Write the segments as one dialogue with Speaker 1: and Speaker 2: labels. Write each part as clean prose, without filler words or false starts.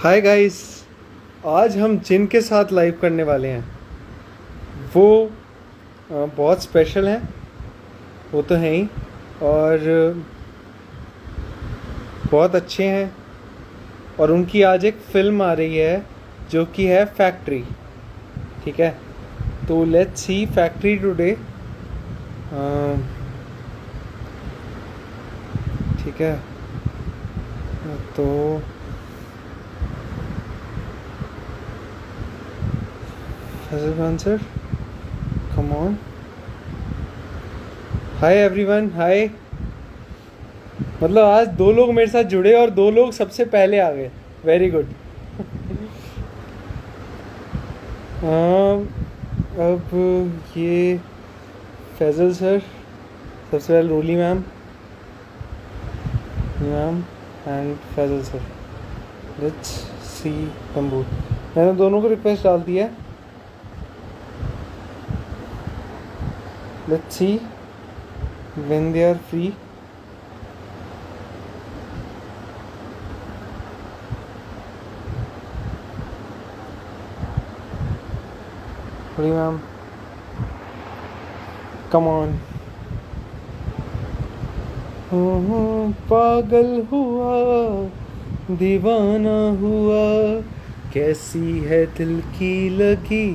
Speaker 1: Hi guys. आज हम जिन के साथ लाइव करने वाले हैं वो बहुत स्पेशल हैं। वो तो हैं ही। और बहुत अच्छे हैं। और उनकी आज एक फ़िल्म आ रही है जो कि है फैक्ट्री। ठीक है, तो लेट्स सी फैक्ट्री टुडे। ठीक है, तो Faisal answer, come on. Hi everyone, hi. मतलब आज दो लोग मेरे साथ जुड़े और दो लोग सबसे पहले आ गए। Very good. अब ये फैज़ल सर, सबसे पहले Roli ma'am, ma'am and Faisal sir. Let's see तंबू। मैंने दोनों को रिक्वेस्ट डाल दी है। Let's see when they are free. Roli ma'am, come on. पागल हुआ, दीवाना हुआ, कैसी है दिल की लगी,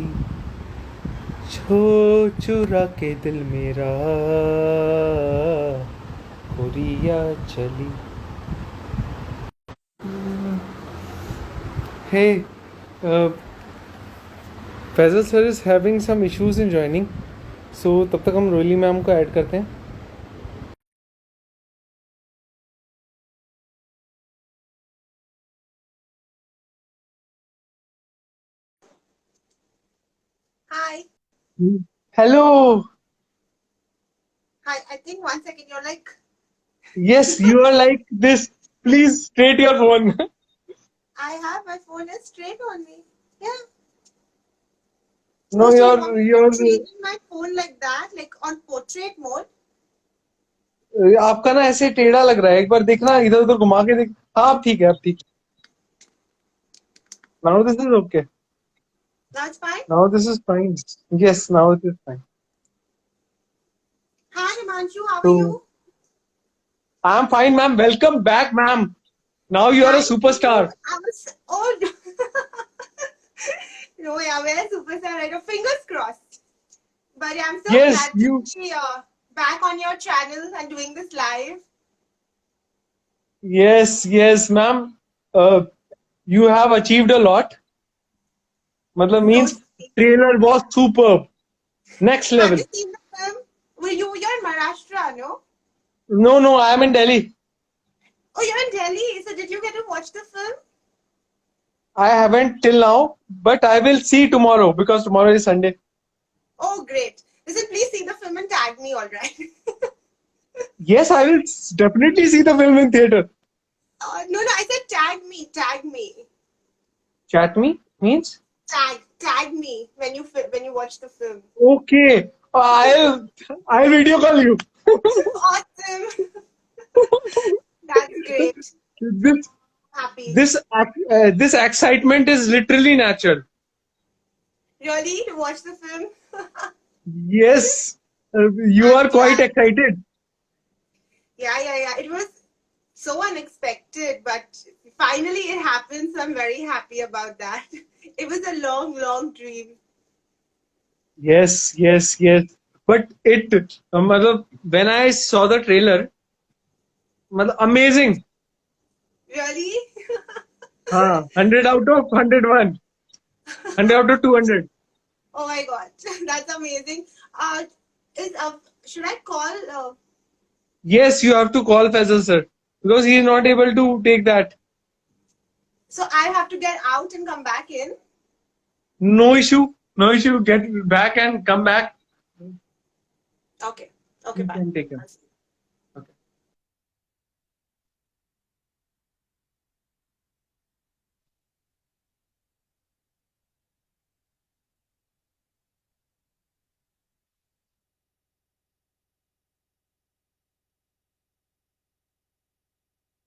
Speaker 1: छो चुरा के दिल मेरा, कोरिया चली। Hey, Faisal sir is having some issues in joining, so तब तक हम रोली मैम को ऐड करते हैं।
Speaker 2: Hi.
Speaker 1: Hello.
Speaker 2: Hi. I think 1 second. You're like,
Speaker 1: yes, you are like this. Please straight your phone.
Speaker 2: I have my phone is straight on me. Yeah.
Speaker 1: No,
Speaker 2: So you want me
Speaker 1: your
Speaker 2: to change my phone like that, like on portrait mode?
Speaker 1: आपका ना ऐसे टेढ़ा लग रहा है, एक बार देखना, इधर उधर घुमा के देख। हाँ, अब ठीक है, अब ठीक। Now this is okay.
Speaker 2: That's fine.
Speaker 1: Now this is fine. Yes, now it is fine.
Speaker 2: Hi, Himanshu. How are
Speaker 1: तो
Speaker 2: you?
Speaker 1: I am fine ma'am, welcome back ma'am. Now you are a
Speaker 2: Thank you.
Speaker 1: Superstar.
Speaker 2: I was. Oh, no, yeah, we're superstar right now. Fingers crossed. But yeah, I'm so
Speaker 1: yes
Speaker 2: glad to
Speaker 1: you.
Speaker 2: be back on your channel and doing this live.
Speaker 1: Yes yes ma'am, you have achieved a lot. मतलब
Speaker 2: So,
Speaker 1: means trailer was superb, next
Speaker 2: have
Speaker 1: level.
Speaker 2: you seen the film? Well, you're in Maharashtra, no?
Speaker 1: No, no, I am in Delhi.
Speaker 2: Oh, you're in Delhi. So, did you get to watch the film?
Speaker 1: I haven't till now, but I will see tomorrow because tomorrow is Sunday.
Speaker 2: Oh, great. Listen, please see the film and tag me, all right?
Speaker 1: Yes, I will definitely see the film in theater.
Speaker 2: No, no, I said tag me,
Speaker 1: Chat me means
Speaker 2: tag me when you watch the film.
Speaker 1: okay. I'll video call you.
Speaker 2: Awesome. That's great.
Speaker 1: this
Speaker 2: Happy.
Speaker 1: this excitement is literally natural.
Speaker 2: Really? To watch the film?
Speaker 1: Yes, you
Speaker 2: I'm
Speaker 1: are quite
Speaker 2: glad.
Speaker 1: excited.
Speaker 2: Yeah. It was so unexpected, but finally it happened, so I'm very happy about that. It was a long, long dream.
Speaker 1: Yes, yes, yes. But मतलब when I saw the trailer, मतलब amazing.
Speaker 2: Really?
Speaker 1: हाँ, 100 out of 101, 100 out of 200.
Speaker 2: Oh my god, that's amazing. Uh, is should I call?
Speaker 1: Yes, you have to call Faisal sir because he is not able to take that.
Speaker 2: So I have to get out and come back in.
Speaker 1: No issue, no issue. Get back and come back.
Speaker 2: Okay. Okay.
Speaker 1: You
Speaker 2: Bye.
Speaker 1: can take him.
Speaker 2: I'll see you.
Speaker 1: Okay.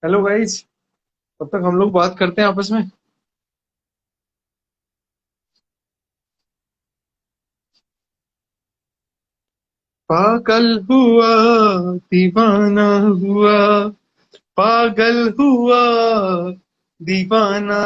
Speaker 1: Hello guys, तब तक हम लोग बात करते हैं आपस में। पागल हुआ दीवाना हुआ, पागल हुआ दीवाना।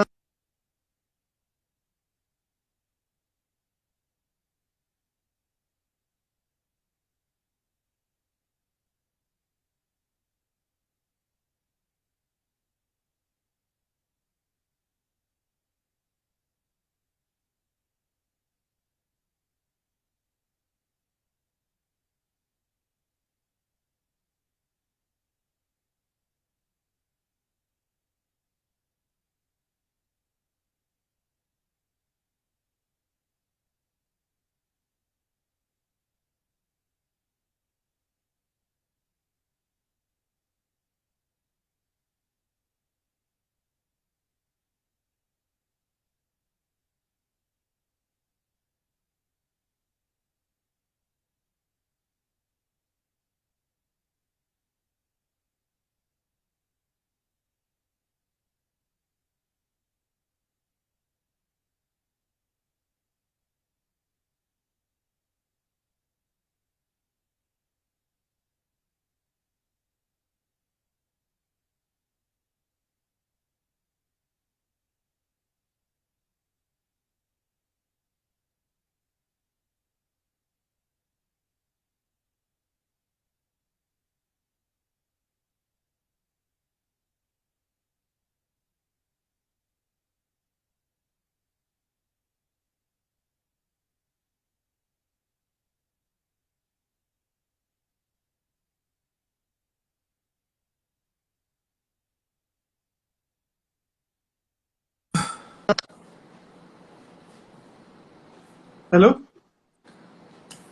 Speaker 1: हेलो,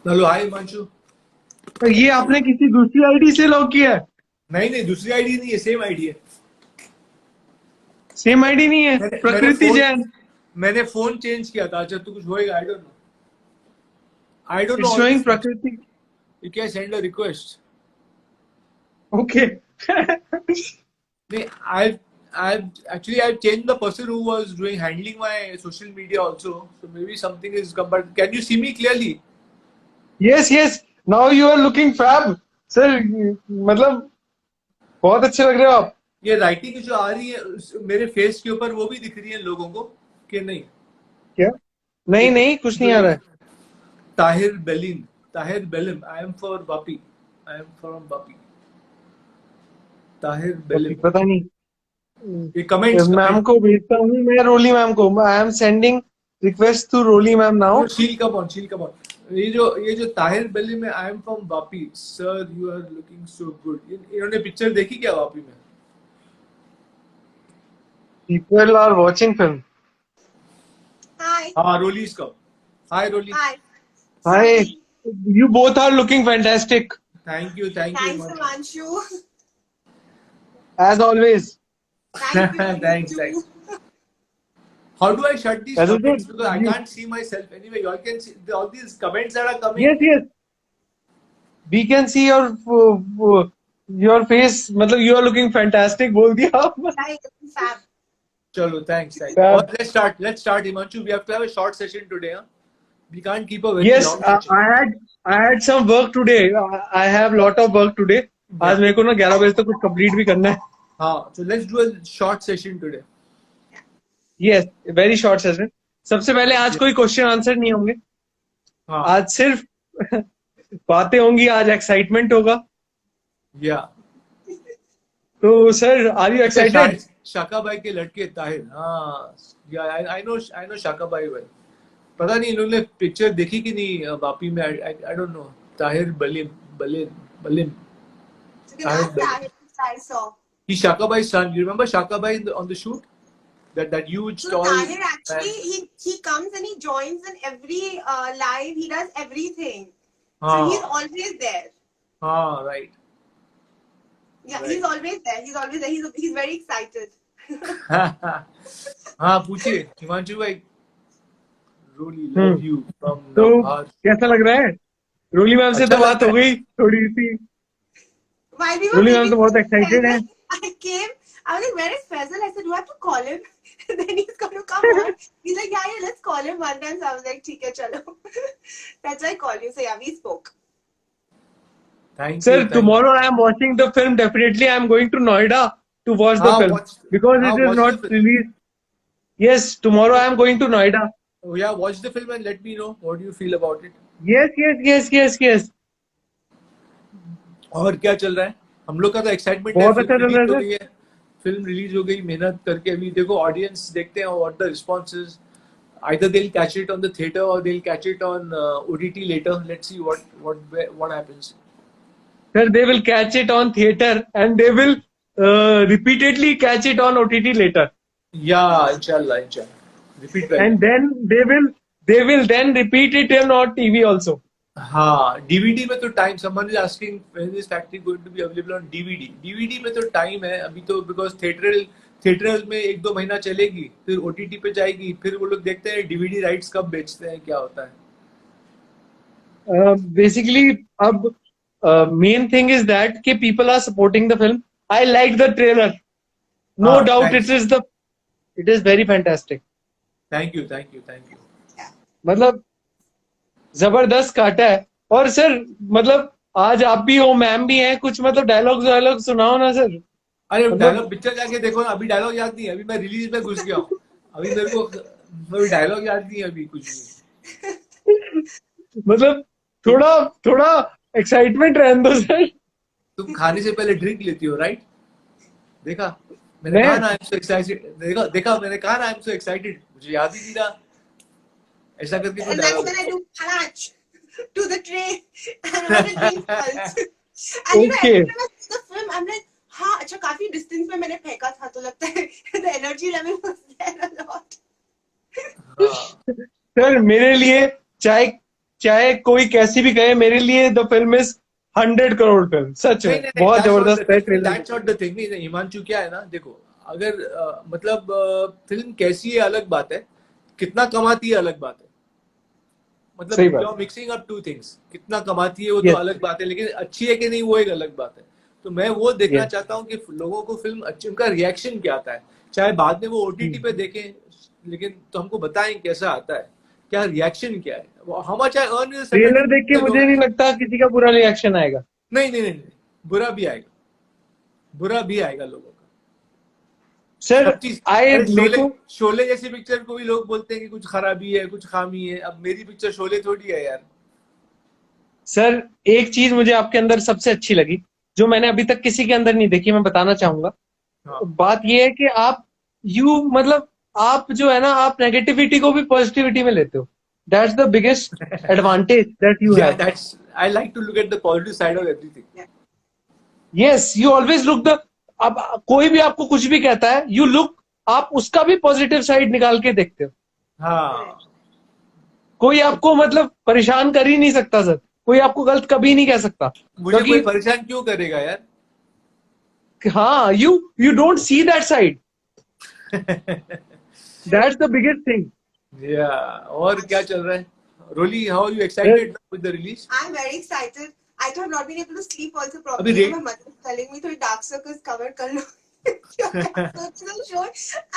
Speaker 3: हेलो, हाय हिमांशु।
Speaker 1: ये आपने किसी दूसरी आईडी से लॉग किया है?
Speaker 3: नहीं नहीं, दूसरी आईडी नहीं है, सेम आईडी है।
Speaker 1: सेम आईडी नहीं है?
Speaker 3: मैंने
Speaker 1: प्रकृति
Speaker 3: फोन
Speaker 1: जैन।
Speaker 3: मैंने फोन चेंज किया था। जब तो कुछ होएगा, I don't know. I don't know
Speaker 1: it's
Speaker 3: all
Speaker 1: showing
Speaker 3: this.
Speaker 1: Prakriti.
Speaker 3: You can send a request.
Speaker 1: Okay.
Speaker 3: नहीं, I've changed the person who was doing handling my social media also. So maybe something is come. But can you see me clearly?
Speaker 1: Yes yes, now you are looking fab sir. मतलब बहुत अच्छे लग रहे हो आप।
Speaker 3: ये writing जो आ रही है मेरे फेस के ऊपर, वो भी दिख रही है लोगों को कि नहीं?
Speaker 1: क्या? नहीं
Speaker 3: एक
Speaker 1: नहीं, कुछ नहीं
Speaker 3: जो
Speaker 1: आ रहा है।
Speaker 3: Tahir Belin, Tahir Belim, I am for Vapi, I am from Vapi, Tahir Belim.
Speaker 1: पता नहीं।
Speaker 3: ये कमेंट्स
Speaker 1: मैम
Speaker 3: कमेंट
Speaker 1: को भेजता हूँ मैं, रोली मैम को। I am sending request to Roli ma'am now.
Speaker 3: Sheel come on, शील कम ऑन। ये जो ताहिर बेली में, I am from Vapi sir, you are looking so good. इन्होंने पिक्चर देखी क्या वापी में?
Speaker 1: People are watching film.
Speaker 2: Hi.
Speaker 3: हाँ, रोली इसका। Hi Roli.
Speaker 2: Hi.
Speaker 1: Hi,
Speaker 2: Sorry.
Speaker 1: You both are looking fantastic
Speaker 3: thank you, thank you
Speaker 2: Thanks,
Speaker 3: much.
Speaker 2: Himanshu.
Speaker 1: As always.
Speaker 2: Thank you. You
Speaker 3: thanks,
Speaker 2: too.
Speaker 3: Thanks. How do I shut these
Speaker 1: As I
Speaker 3: comments?
Speaker 1: said,
Speaker 3: Because I can't see myself anyway. You all can see all these comments that are coming.
Speaker 1: Yes yes, we can see your face. मतलब you are looking fantastic बोल दिया आप।
Speaker 2: Like, fab.
Speaker 3: Chalo, thanks, thanks.
Speaker 1: Fab.
Speaker 3: Let's start, Himanshu. We have to have a short session today. Huh? We can't keep a very
Speaker 1: Yes,
Speaker 3: long session.
Speaker 1: I had some work today. I have lot of work today. आज
Speaker 3: Yeah.
Speaker 1: मेरे को ना 11 बजे तक कुछ complete भी करना है।
Speaker 3: हाँ, so let's do a short session today.
Speaker 1: Yes, very short session. सबसे पहले आज कोई क्वेश्चन आंसर नहीं होंगे।
Speaker 3: हाँ,
Speaker 1: आज सिर्फ बातें होंगी। आज एक्साइटमेंट होगा।
Speaker 3: yeah.
Speaker 1: तो सर, आर यू एक्साइटेड?
Speaker 3: शाका भाई के लड़के ताहिर। हाँ, yeah, I know शाका भाई भाई। पता नहीं इन्होंने पिक्चर देखी कि नहीं वापी में। I don't know। Tahir बलिम, बलिम।
Speaker 2: You can ask Tahir which I saw.
Speaker 3: He's Shaka Bhai's son. You remember Shaka Bhai on the shoot? That huge
Speaker 2: So
Speaker 3: tall
Speaker 2: Tahir actually
Speaker 3: man.
Speaker 2: he comes and he joins in every live. He does everything. So
Speaker 3: हाँ,
Speaker 2: he's always there.
Speaker 3: हाँ, right.
Speaker 2: Yeah,
Speaker 3: Right.
Speaker 2: he's always there. He's always there. He's very excited.
Speaker 3: हाँ, पूछिए हिमांशु भाई। Really love you from
Speaker 1: तो
Speaker 3: Navbhar.
Speaker 1: कैसा लग रहा है? रोली मैम से
Speaker 3: अच्छा
Speaker 1: तो बात
Speaker 3: लगता
Speaker 1: हो
Speaker 3: है।
Speaker 1: गई थोड़ी सी।
Speaker 2: While we were
Speaker 1: Roli ma'am
Speaker 2: waiting
Speaker 1: तो बहुत
Speaker 2: for
Speaker 1: एक्साइटेड है।
Speaker 2: Faisal, I came. I was like, "Where is Faisal?" I said, "Do I have to call him?" Then he's going to come on. He's like, "Yeah, let's call him one time." So I was like, "ठीक है, चलो." That's why I called you. So yeah, we spoke.
Speaker 3: Thank
Speaker 1: Sir,
Speaker 3: you, thank you.
Speaker 1: tomorrow I am watching the film. Definitely, I am going to Noida to watch the film
Speaker 3: Watch,
Speaker 1: because it is
Speaker 3: watch the
Speaker 1: not
Speaker 3: film.
Speaker 1: released. Yes, tomorrow I am going to Noida.
Speaker 3: Oh, yeah, watch the film and let me know what you feel about it.
Speaker 1: Yes, yes, yes, yes, yes.
Speaker 3: और क्या चल रहा है? हम लोग का तो excitement है,
Speaker 1: बहुत
Speaker 3: फिल्म
Speaker 1: अच्छा चल
Speaker 3: रिलीज
Speaker 1: रहा है
Speaker 3: हो
Speaker 1: सर.
Speaker 3: गई है. फिल्म रिलीज हो गई, मेहनत करके. अभी देखो ऑडियंस देखते हैं what the response is. Either they'll catch it on the theater or they'll catch it on OTT later. Let's see what happens.
Speaker 1: Sir, they will catch it on theater and they will repeatedly catch it on OTT later.
Speaker 3: Yeah, inshallah, inshallah. Repeat करेगा.
Speaker 1: And then they will then repeat it on TV also.
Speaker 3: हाँ, DVD में तो time. Someone is asking when is Factory going to be available on DVD. DVD में तो time है अभी तो, because थिएटरल में 1-2 महीना चलेगी, फिर OTT पे जाएगी, फिर वो लोग देखते हैं DVD राइट्स कब बेचते हैं, क्या होता है.
Speaker 1: Basically, अब main thing is that कि people are supporting the film. I like the trailer. No
Speaker 3: हाँ,
Speaker 1: doubt
Speaker 3: thanks.
Speaker 1: it is very fantastic.
Speaker 3: Thank you.
Speaker 1: मतलब जबरदस्त काटा है. और सर मतलब आज आप भी हो, मैम भी हैं, कुछ मतलब डायलॉग सुनाओ ना सर.
Speaker 3: अरे
Speaker 1: मतलब-
Speaker 3: डायलॉग पिक्चर जाके देखो ना. अभी डायलॉग याद नहीं है. अभी मैं रिलीज में घुस गया हूँ. अभी मेरे को डायलॉग याद नहीं है अभी कुछ भी.
Speaker 1: मतलब थोड़ा एक्साइटमेंट रहने दो सर.
Speaker 3: तुम खाने से पहले ड्रिंक लेती हो, राइट? देखा मैंने कहा ना आई एम सो एक्साइटेड. देखा मैंने कहा ना आई एम सो एक्साइटेड. मुझे याद ही नहीं रहा. ऐसा करके कोई
Speaker 2: And that's
Speaker 3: dialogue.
Speaker 2: when I do patch to the tray and what it means first. And you know,
Speaker 1: Okay.
Speaker 2: every time I see the film, I'm like, हाँ अच्छा काफी डिस्टेंस में मैंने फेंका था तो लगता है the energy level was there a lot.
Speaker 3: हाँ.
Speaker 1: सर मेरे लिए चाहे कोई कैसी भी कहे, मेरे लिए the film is 100 crore film. सच में बहुत जबरदस्त है trailer.
Speaker 3: That's not the thing. नहीं, हिमांशु क्या है ना, देखो अगर मतलब फिल्म कैसी है अलग बात है, कितना कमाती है अलग बात है.
Speaker 1: सही
Speaker 3: मतलब
Speaker 1: बात.
Speaker 3: You are mixing up two things. कितना कमाती है वो तो
Speaker 1: Yes.
Speaker 3: अलग बात है, लेकिन अच्छी है कि नहीं वो एक अलग बात है. तो मैं वो देखना
Speaker 1: Yes.
Speaker 3: चाहता हूँ कि लोगों को फिल्म अच्छी, उनका रिएक्शन क्या आता है. चाहे बाद में वो OTT पे देखें, लेकिन तो हमको बताएं कैसा आता है, क्या रिएक्शन क्या है. How much I earn is
Speaker 1: trailer देख के मुझे नहीं लगता किसी का बुरा रिएक्शन आएगा.
Speaker 3: नहीं, बुरा भी आएगा लोगों का.
Speaker 1: सर
Speaker 3: सब चीज.
Speaker 1: आई
Speaker 3: अरे शोले जैसी पिक्चर को भी लोग बोलते हैं कि कुछ खराबी है, कुछ खामी है. अब मेरी पिक्चर शोले थोड़ी है यार.
Speaker 1: सर एक चीज मुझे आपके अंदर सबसे अच्छी लगी, जो मैंने अभी तक किसी के अंदर नहीं देखी, मैं बताना चाहूंगा.
Speaker 3: हाँ.
Speaker 1: बात ये है कि मतलब आप जो है ना, आप नेगेटिविटी को भी पॉजिटिविटी में लेते हो. That's the biggest advantage that you have.
Speaker 3: That's I like to look at the positive side of everything.
Speaker 1: Yes, you always look the. अब कोई भी आपको कुछ भी कहता है, यू लुक, आप उसका भी पॉजिटिव साइड निकाल के देखते हो.
Speaker 3: हाँ.
Speaker 1: कोई आपको मतलब परेशान कर ही नहीं सकता सर. कोई आपको गलत कभी नहीं कह सकता.
Speaker 3: मुझे
Speaker 1: क्योंकि-
Speaker 3: कोई परेशान क्यों करेगा यार.
Speaker 1: हाँ, you don't see that side. That's the biggest thing.
Speaker 3: और क्या चल रहा है? Rolly, how are you excited with the release?
Speaker 2: I'm very excited. I thought not being able to sleep also
Speaker 3: अभी
Speaker 2: properly.
Speaker 3: rate-
Speaker 2: My mother was telling me थोड़ी dark circles cover कर लो. I'm so sure.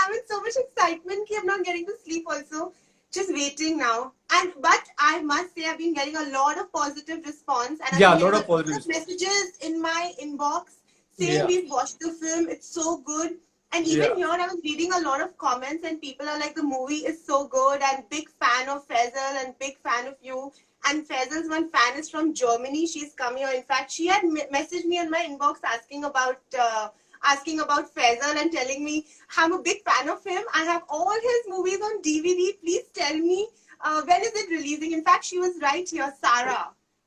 Speaker 2: I'm in so much excitement कि I'm not getting to sleep also. Just waiting now. But I must say I've been getting a lot of positive response. And I've
Speaker 3: Yeah,
Speaker 2: been
Speaker 3: lot
Speaker 2: getting
Speaker 3: of positive response.
Speaker 2: messages in my inbox saying
Speaker 3: Yeah.
Speaker 2: we've watched the film. It's so good. And even
Speaker 3: Yeah.
Speaker 2: here, I was reading a lot of comments, and people are like, the movie is so good, and big fan of Faisal, and big fan of you. And Faisal's one fan is from Germany. She's come here. In fact, she had messaged me in my inbox asking about Faisal and telling me, I'm a big fan of him. I have all his movies on DVD. Please tell me when is it releasing. In fact, she was right here, Sarah.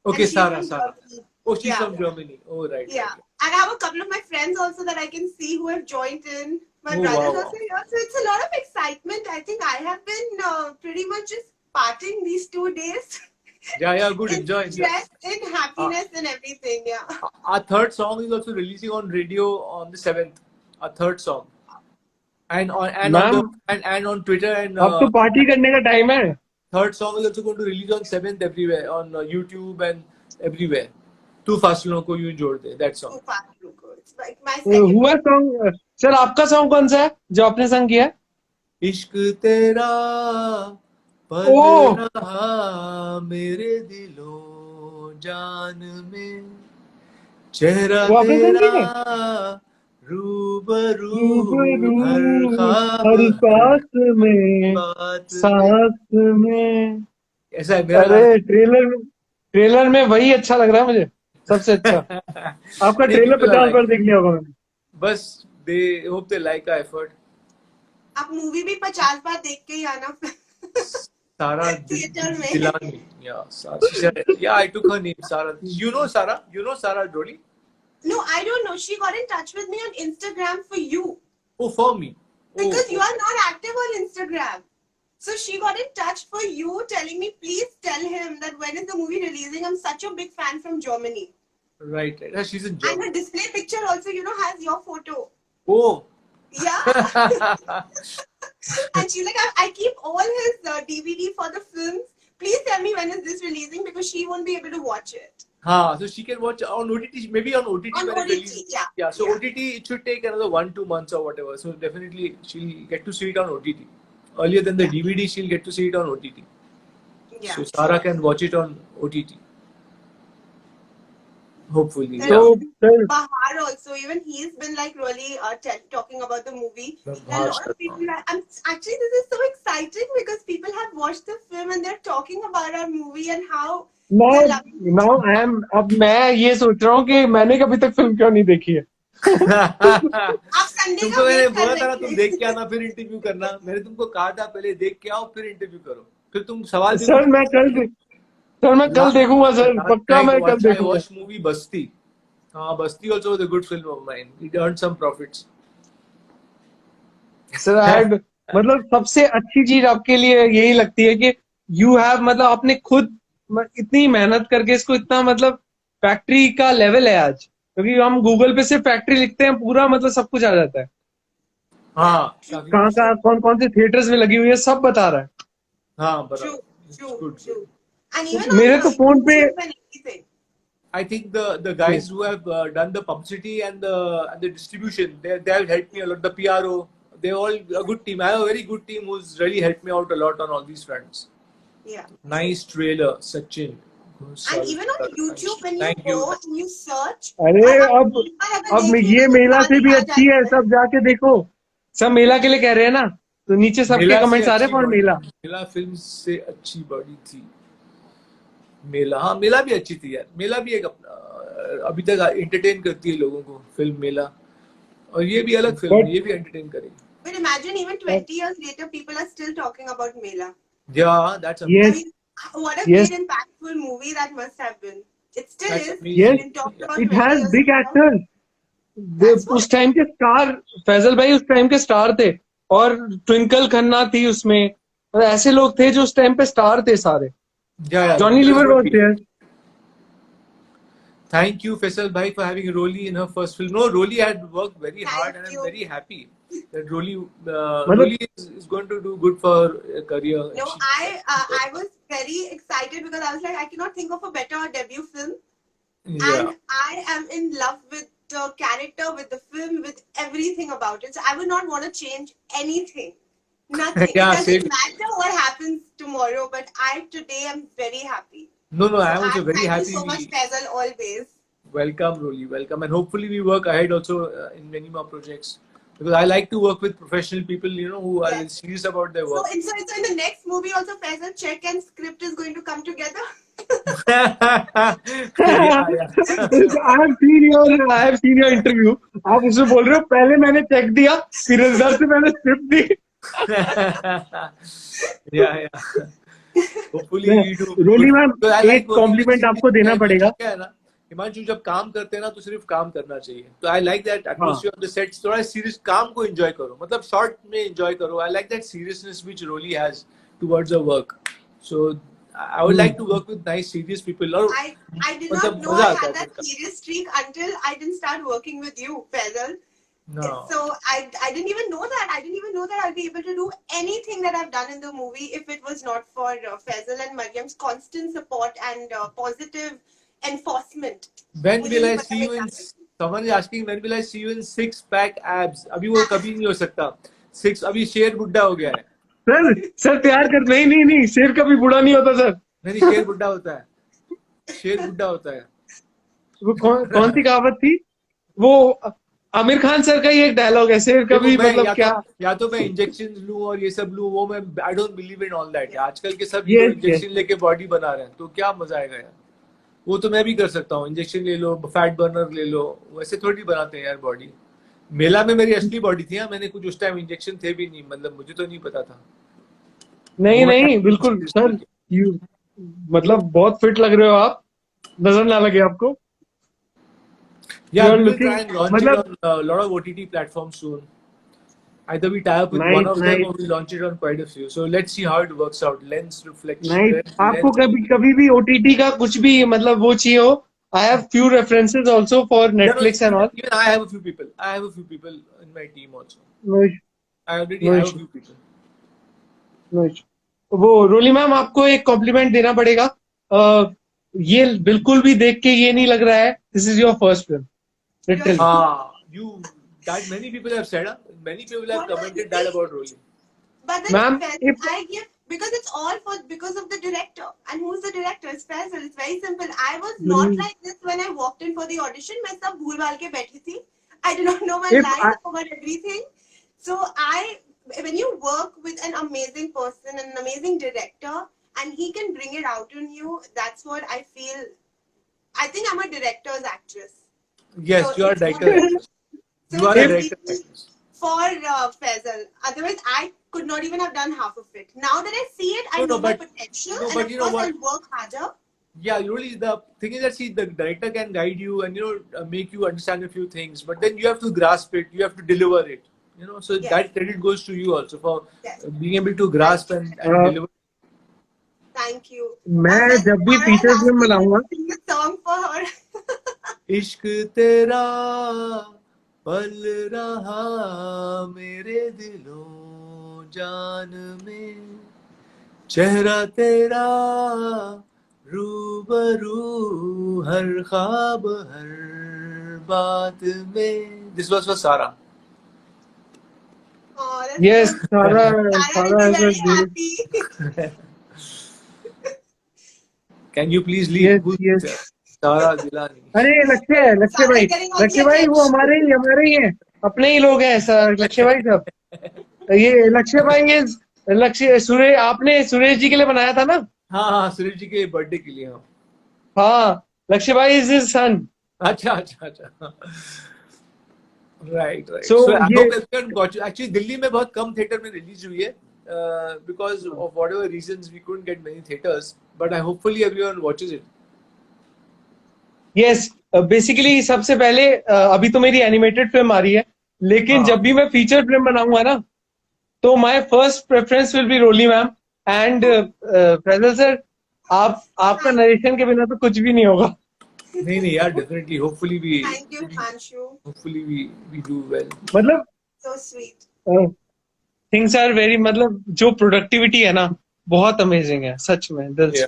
Speaker 3: Okay,
Speaker 2: And she's
Speaker 3: Sarah.
Speaker 2: from Germany.
Speaker 3: Oh, she's
Speaker 2: Yeah.
Speaker 3: from Germany. Oh, right.
Speaker 2: Yeah.
Speaker 3: right.
Speaker 2: And I have a couple of my friends also that I can see who have joined in. My
Speaker 3: Oh,
Speaker 2: brother's
Speaker 3: wow,
Speaker 2: also here. So it's a lot of excitement. I think I have been pretty much just partying these 2 days.
Speaker 3: Yeah, good.
Speaker 2: in
Speaker 3: Enjoy.
Speaker 2: stress, in happiness, and everything. Yeah.
Speaker 3: Our third song is also releasing on radio on the 7th. Our third song. And on Twitter and
Speaker 1: अब तो party करने का time है.
Speaker 3: third song is also going to release on 7th everywhere on YouTube and everywhere. Too fast लोगों को यूं जोड़ दे. That song.
Speaker 2: Too far to go. It's like my second.
Speaker 1: हुआ सॉन्ग. सर आपका सॉन्ग कौन सा है जो आपने संग किया है?
Speaker 3: इश्क तेरा पल
Speaker 1: ओह!
Speaker 3: रहा मेरे दिलो जान में, चेहरा
Speaker 1: वो आपने सुन
Speaker 3: तेरा
Speaker 1: ली है?
Speaker 3: रूबरू
Speaker 1: रूबरू
Speaker 3: हर ख्वाब
Speaker 1: हर
Speaker 3: हर
Speaker 1: में
Speaker 3: बात में।
Speaker 1: सांस में।
Speaker 3: ऐसा है मेरा गाना।
Speaker 1: अरे ट्रेलर में वही अच्छा लग रहा है मुझे, सबसे अच्छा। आपका
Speaker 3: नहीं,
Speaker 1: trailer
Speaker 3: people are
Speaker 1: 50 bar
Speaker 3: liking
Speaker 1: देख
Speaker 3: it.
Speaker 1: लिया होगा मैंने।
Speaker 3: बस they hope they like our effort.
Speaker 2: आप मूवी भी 50 बार देख के ही आना
Speaker 3: Sara
Speaker 2: थिएटर में।
Speaker 3: Dilani. Yeah, Sara. She said, yeah, I took her name, Sara. You know Sara? You know Sara Jolly?
Speaker 2: No, I don't know. She got in touch with me on Instagram for you
Speaker 3: Oh, for me.
Speaker 2: because you
Speaker 3: Oh,
Speaker 2: are not active on Instagram. So she got in touch for you, telling me, please tell him that when is the movie releasing? I'm such a big fan from Germany.
Speaker 3: right, right. Yeah, she's in
Speaker 2: And
Speaker 3: Germany.
Speaker 2: her display picture also, has your photo.
Speaker 3: Oh.
Speaker 2: Yeah. And she's like, I keep all his DVD for the films. Please tell me when is this releasing because she won't be able to watch it.
Speaker 3: So she can watch on OTT, maybe on OTT
Speaker 2: On
Speaker 3: when it
Speaker 2: OTT,
Speaker 3: releases.
Speaker 2: yeah.
Speaker 3: Yeah, so
Speaker 2: Yeah.
Speaker 3: OTT, it should take another 1-2 months or whatever. So definitely she'll get to see it on OTT. Earlier than the
Speaker 2: Yeah.
Speaker 3: DVD, she'll get to see it on OTT.
Speaker 2: Yeah.
Speaker 3: So Sara can watch it on OTT. Hopefully,
Speaker 2: Then
Speaker 3: yeah.
Speaker 1: तो फिर
Speaker 2: Bahar also, even he's been like really talking about the movie. And a
Speaker 3: Bahar
Speaker 2: lot of
Speaker 3: Sharma.
Speaker 2: people are, actually, this is so exciting because people have watched the film and they're talking about our movie and how
Speaker 1: now
Speaker 2: they're loving it.
Speaker 1: Now I am, अब मैं ये सोच रहा हूँ कि मैंने कभी तक फिल्म क्यों नहीं देखी है।
Speaker 2: आप संडे
Speaker 3: तुमको
Speaker 2: का
Speaker 3: मैंने
Speaker 2: वेट
Speaker 3: बोला
Speaker 2: कर
Speaker 3: था ना,
Speaker 2: रहे
Speaker 3: तुम
Speaker 2: थे।
Speaker 3: देख के आना फिर इंटरव्यू करना। मैंने तुमको कहा था पहले देख के आओ फिर इंटरव्यू करो। फिर तुम सवाल
Speaker 1: सर
Speaker 3: देखोगे।
Speaker 1: मैं कल देखूंगा सर,
Speaker 3: Last
Speaker 1: पक्का
Speaker 3: night
Speaker 1: मैं कल
Speaker 3: I
Speaker 1: देखूंगा।
Speaker 3: watched movie Basti. Basti also was a good film of mine. It earned some profits.
Speaker 1: Sir मतलब सबसे अच्छी चीज आपके लिए यही लगती है कि यू हैव, मतलब आपने खुद इतनी मेहनत करके इसको इतना, मतलब फैक्ट्री का लेवल है आज, क्योंकि हम गूगल पे सिर्फ फैक्ट्री लिखते हैं, पूरा मतलब सब कुछ आ जाता है।
Speaker 3: हाँ, काफी
Speaker 1: कहाँ
Speaker 3: कुछ।
Speaker 1: कहाँ कौन कौन से थिएटर्स में लगी हुई है सब बता रहा है।
Speaker 3: हाँ,
Speaker 2: True,
Speaker 3: बराबर। It's
Speaker 2: true,
Speaker 3: good.
Speaker 2: true. And
Speaker 1: तो
Speaker 2: even on
Speaker 1: मेरे तो फोन पे
Speaker 2: YouTube and everything.
Speaker 3: I think the guys who have done the publicity and the distribution, they have helped me a lot. The PRO, they're all a good team. I have a very good team who's really helped me out a lot on all these fronts.
Speaker 2: Yeah.
Speaker 3: Nice trailer, Sachin.
Speaker 2: And even on YouTube, when you
Speaker 3: Thank
Speaker 2: go
Speaker 3: you.
Speaker 2: and you search,
Speaker 1: अरे
Speaker 2: और आप
Speaker 1: अब
Speaker 2: एक बार अगर
Speaker 1: अब
Speaker 2: देख ली
Speaker 1: ये
Speaker 2: तो
Speaker 1: मेला से
Speaker 2: सारी
Speaker 1: भी
Speaker 2: आ
Speaker 1: अच्छी
Speaker 2: जाती
Speaker 1: है, सब जाके देखो। सब मेला के लिए कह रहे हैं ना, तो नीचे सबके
Speaker 3: मेला से
Speaker 1: कमेंट्स आ रहे
Speaker 3: अच्छी
Speaker 1: हैं for
Speaker 3: body,
Speaker 1: Mela.
Speaker 3: Mela film से अच्छी बॉडी थी। मेला, हाँ मेला भी अच्छी थी यार। मेला भी एक अपना अभी तक एंटरटेन करती है लोगों को फिल्म मेला, और ये भी अलग फिल्म है,
Speaker 1: बट
Speaker 3: ये भी एंटरटेन करेगी।
Speaker 2: But imagine even 20 years later, people are still talking about Mela.
Speaker 3: Yeah, that's
Speaker 2: I
Speaker 1: yes
Speaker 3: amazing.
Speaker 2: mean, what a
Speaker 1: yes
Speaker 2: great impactful movie that must have been. It still
Speaker 3: That's
Speaker 2: is.
Speaker 1: Yes,
Speaker 3: amazing.
Speaker 2: Been talked
Speaker 3: Yeah.
Speaker 2: about
Speaker 1: it
Speaker 2: 20
Speaker 1: has
Speaker 2: years
Speaker 1: big
Speaker 2: later.
Speaker 1: Actors.
Speaker 2: That's what.
Speaker 1: उस time के star, Faizal भाई उस time के star थे, और ट्विंकल खन्ना थी उसमें, और ऐसे लोग थे जो उस टाइम पे स्टार थे सारे।
Speaker 3: Yeah,
Speaker 1: Johnny
Speaker 3: that was
Speaker 1: Lever
Speaker 3: good
Speaker 1: was
Speaker 3: period.
Speaker 1: There.
Speaker 3: Thank you, Faisal bhai, for having Rolly in her first film. No, Rolly had worked very hard,
Speaker 2: Thank
Speaker 3: and I'm
Speaker 2: you.
Speaker 3: very happy that Rolly
Speaker 1: मतलब
Speaker 3: is going to do good for her career.
Speaker 2: No, I was very excited because I was like, I cannot think of a better debut film.
Speaker 3: Yeah.
Speaker 2: And I am in love with the character, with the film, with everything about it. So I would not want to change anything. Nothing.
Speaker 3: Yeah,
Speaker 2: It doesn't
Speaker 3: same.
Speaker 2: matter what happens tomorrow, but today am very happy.
Speaker 3: No,
Speaker 2: So
Speaker 3: I'm also very
Speaker 2: thank
Speaker 3: happy.
Speaker 2: you so much, Faisal, always.
Speaker 3: Welcome, Rolly, welcome, and hopefully we work ahead also in many more projects, because I like to work with professional people, who are
Speaker 2: Yes.
Speaker 3: serious about their
Speaker 2: So
Speaker 3: work.
Speaker 2: in the next movie also, Faisal, check and script is going to come together.
Speaker 3: Yeah,
Speaker 1: I have seen your interview. आप उसमें बोल रहे हो पहले मैंने check दिया, फिर result से मैंने स्क्रिप्ट दी।
Speaker 3: yeah. Hopefully we do
Speaker 1: Roli
Speaker 3: good.
Speaker 1: Ma'am,
Speaker 3: So I like
Speaker 1: एक
Speaker 3: working with
Speaker 1: कॉम्प्लीमेंट
Speaker 3: serious
Speaker 1: आपको देना
Speaker 3: guys.
Speaker 1: पड़ेगा।
Speaker 3: क्या है ना, हिमांशु, जब काम करते हैं ना तो सिर्फ काम करना चाहिए। तो I like that atmosphere of the sets. थोड़ा सीरियस काम को एंजॉय करो, मतलब शॉर्ट में एंजॉय करो। I like that seriousness which Roli has towards a work. So I would like to work with nice, serious people. और
Speaker 2: I did
Speaker 3: मतलब
Speaker 2: not know
Speaker 3: मजा
Speaker 2: I
Speaker 3: आता है
Speaker 2: had that
Speaker 3: फिर
Speaker 2: serious streak until I didn't start working with you, Faisal.
Speaker 3: No.
Speaker 2: So I didn't even know that. I didn't even know that I'd be able to do anything that I've done in the movie if it was not for Faisal and Mariam's constant support and positive enforcement.
Speaker 3: When
Speaker 2: मुझे
Speaker 3: will
Speaker 2: नहीं
Speaker 3: I
Speaker 2: पता
Speaker 3: see
Speaker 2: मैं
Speaker 3: you
Speaker 2: क्या
Speaker 3: in?
Speaker 2: करूँ।
Speaker 3: Someone is asking when will I see you in 6-pack abs? अभी वो कभी नहीं हो सकता। 6 अभी शेर बुड्ढा हो गया है।
Speaker 1: सर तैयार कर, नहीं नहीं नहीं, शेर कभी बूढ़ा नहीं होता सर।
Speaker 3: नहीं, शेर बुड्ढा होता है। शेर बुड्ढा होता है।
Speaker 1: वो कौन सी कहावत थी वो? आमिर खान सर का ही एक डायलॉग है, शेर
Speaker 3: देखो
Speaker 1: कभी
Speaker 3: मैं
Speaker 1: मतलब क्या।
Speaker 3: या तो मैं इंजेक्शन लूं और ये सब लूं, वो मैं I don't believe in all that. आजकल के सब हीरो
Speaker 1: यस यस।
Speaker 3: इंजेक्शन लेके बॉडी बना रहे हैं, तो क्या मजा आएगा यार। वो तो मैं भी कर सकता हूँ, इंजेक्शन ले लो, फैट बर्नर ले लो, वैसे थोड़ी बनाते हैं यार बॉडी। मेला में मेरी असली बॉडी थी, हाँ, मैंने कुछ उस टाइम इंजेक्शन थे भी नहीं, मतलब मुझे तो नहीं पता था।
Speaker 1: नहीं
Speaker 3: वो
Speaker 1: नहीं बिल्कुल सर, यू मतलब बहुत फिट लग रहे हो आप, नजर ना लगे आपको।
Speaker 3: Yeah,
Speaker 1: you are
Speaker 3: we will try
Speaker 1: looking
Speaker 3: and launch it
Speaker 1: मतलब
Speaker 3: on a lot of OTT platforms soon. Either we tie up with one
Speaker 1: nice
Speaker 3: of them
Speaker 1: nice
Speaker 3: or we launch it on quite a few. So let's see how it works out. Lens
Speaker 1: nice.
Speaker 3: reflection,
Speaker 1: आपको
Speaker 3: lens.
Speaker 1: कभी कभी भी OTT का कुछ भी मतलब वो चाहिए हो, I have few references also for
Speaker 3: Yeah, no,
Speaker 1: Netflix and all.
Speaker 3: even I have a few people. I have a few people in my team also.
Speaker 1: No
Speaker 3: I already
Speaker 1: no
Speaker 3: have a
Speaker 1: issue
Speaker 3: few people.
Speaker 1: No issue. वो Roli ma'am आपको एक complement देना पड़ेगा। ये बिल्कुल भी देख के ये नहीं लग रहा है this is your first film, literally.
Speaker 3: You, that many people have said, huh? Many people have
Speaker 2: What was
Speaker 3: commented that
Speaker 2: the
Speaker 3: about Rolling.
Speaker 2: But then
Speaker 1: ma'am
Speaker 2: Faisal, I give because it's all for because of the director. And who's the director? It's Faisal. It's very simple. I was not like this when I walked in for the audition. मैं सब भूल भाल के बैठी थी. I did not know my
Speaker 1: if
Speaker 2: lines. I forgot everything. So when you work with an amazing person, an amazing director, and he can bring it out in you, that's what I feel. I think I'm a director's actress.
Speaker 3: Yes,
Speaker 2: So
Speaker 3: you are a
Speaker 2: it's
Speaker 3: director. Actress.
Speaker 2: So
Speaker 3: You are a
Speaker 2: it's
Speaker 3: director.
Speaker 2: really
Speaker 3: Actress.
Speaker 2: for Faisal. Otherwise, I could not even have done half of it. Now that I see it, I
Speaker 3: No,
Speaker 2: know
Speaker 3: no,
Speaker 2: my
Speaker 3: but
Speaker 2: potential,
Speaker 3: no,
Speaker 2: and
Speaker 3: but
Speaker 2: of
Speaker 3: you know
Speaker 2: course,
Speaker 3: what?
Speaker 2: I'll work harder.
Speaker 3: Yeah, really, the thing is that see, the director can guide you and make you understand a few things, but then you have to grasp it, you have to deliver it. So
Speaker 2: Yes.
Speaker 3: that credit goes to you also for
Speaker 2: Yes.
Speaker 3: being able to grasp and deliver.
Speaker 2: Thank you.
Speaker 1: मैं
Speaker 2: Faisal,
Speaker 1: जब भी
Speaker 2: Tara is
Speaker 1: feature film
Speaker 2: asking me
Speaker 1: बनाऊंगा,
Speaker 2: to sing a song for her.
Speaker 3: इश्क तेरा पल रहा मेरे दिलों जान में, चेहरा तेरा रूबरू हर ख्वाब हर बात में. This was for Sara.
Speaker 2: Oh, that's
Speaker 1: yes
Speaker 2: so
Speaker 1: सारा
Speaker 2: Tara will
Speaker 1: सारा
Speaker 2: be
Speaker 1: is a
Speaker 2: very
Speaker 1: great,
Speaker 2: happy.
Speaker 3: Can you please leave?
Speaker 1: Yes
Speaker 3: Who's
Speaker 1: yes.
Speaker 3: Sara Gilani?
Speaker 1: अरे लक्ष्य
Speaker 2: Sara
Speaker 1: भाई,
Speaker 2: is getting all the
Speaker 1: लक्ष्य भाई वो
Speaker 2: attention.
Speaker 1: हमारे ही हैं, अपने ही लोग हैं सर, लक्ष्य भाई सब। ये लक्ष्य भाई ये लक्ष्य सुरेश, आपने सुरेश जी के लिए बनाया था ना?
Speaker 3: हाँ हाँ, सुरेश जी के बर्थडे के लिए. हाँ,
Speaker 1: हाँ, लक्ष्य भाई इज हिज सन।
Speaker 3: अच्छा अच्छा अच्छा. Right right.
Speaker 1: So
Speaker 3: so I
Speaker 1: ये
Speaker 3: hope everyone got you. Actually Delhi में बहुत कम थिएटर में रिलीज हुई है because of whatever reasons we couldn't get many theatres, but I hopefully everyone watches it.
Speaker 1: Yes basically सबसे पहले अभी तो मेरी एनिमेटेड फिल्म आ रही है, लेकिन
Speaker 3: हाँ.
Speaker 1: जब भी मैं फीचर फिल्म बनाऊंगा ना, तो my first preference will be Roli ma'am and Faisal sir. आपका नरेशन के बिना तो कुछ भी नहीं होगा।
Speaker 3: नहीं यार, definitely hopefully
Speaker 2: Thank you, Panshu.
Speaker 3: We do well.
Speaker 1: मतलब
Speaker 2: So sweet.
Speaker 1: Things are very, मतलब जो प्रोडक्टिविटी है ना, बहुत अमेजिंग है सच में, दिल से।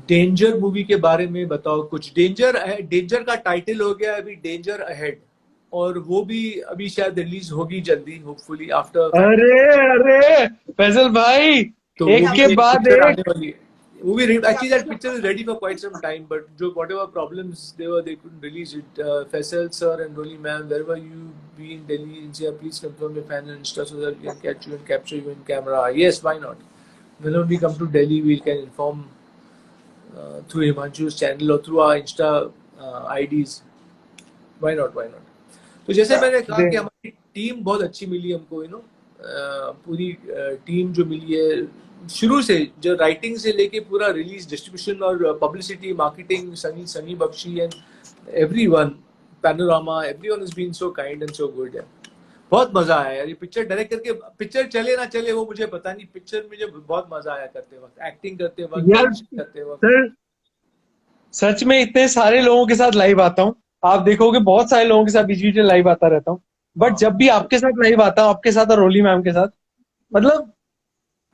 Speaker 3: डेंजर मूवी के बारे में बताओ कुछ. डेंजर का टाइटल हो गया अभी डेंजर अहेड, और वो भी अभी शायद रिलीज होगी जल्दी, होपफुली आफ्टर.
Speaker 1: अरे फैजल भाई,
Speaker 3: तो
Speaker 1: एक
Speaker 3: वो भी
Speaker 1: के
Speaker 3: एक
Speaker 1: बाद
Speaker 3: पिक्चर
Speaker 1: एक।
Speaker 3: आने वाली है. वो भी actually that picture is ready for quite some time, but जो whatever problems they couldn't release it. Faisal sir and Rolly ma'am, wherever you be in Delhi, NCR, please confirm your fan and Insta so that we can catch you and capture you in camera. Yes, why not? Whenever we come to Delhi, we can inform through Himanshu's channel or through our Insta IDs. Why not? तो जैसे मैंने कहा कि हमारी team बहुत अच्छी मिली हमको, पूरी टीम जो मिली है शुरू से, जो राइटिंग से लेके पूरा रिलीज, डिस्ट्रीब्यूशन और publicity, marketing, Sunny Bakshi and everyone, Panorama, everyone has been so kind and so good. बहुत मजा आया यार ये पिक्चर डायरेक्ट करके. पिक्चर चले ना चले वो मुझे पता नहीं, पिक्चर मुझे बहुत मजा आया करते वक्त, एक्टिंग करते वक्त, डायरेक्शन करते वक्त.
Speaker 1: सर सच में इतने सारे लोगों के साथ लाइव आता हूँ, आप देखोगे बहुत सारे लोगों के साथ बीच बीच में लाइव आता रहता हूँ, बट जब भी आपके साथ लाइव आता हूँ, आपके साथ और रोली मैम के साथ, मतलब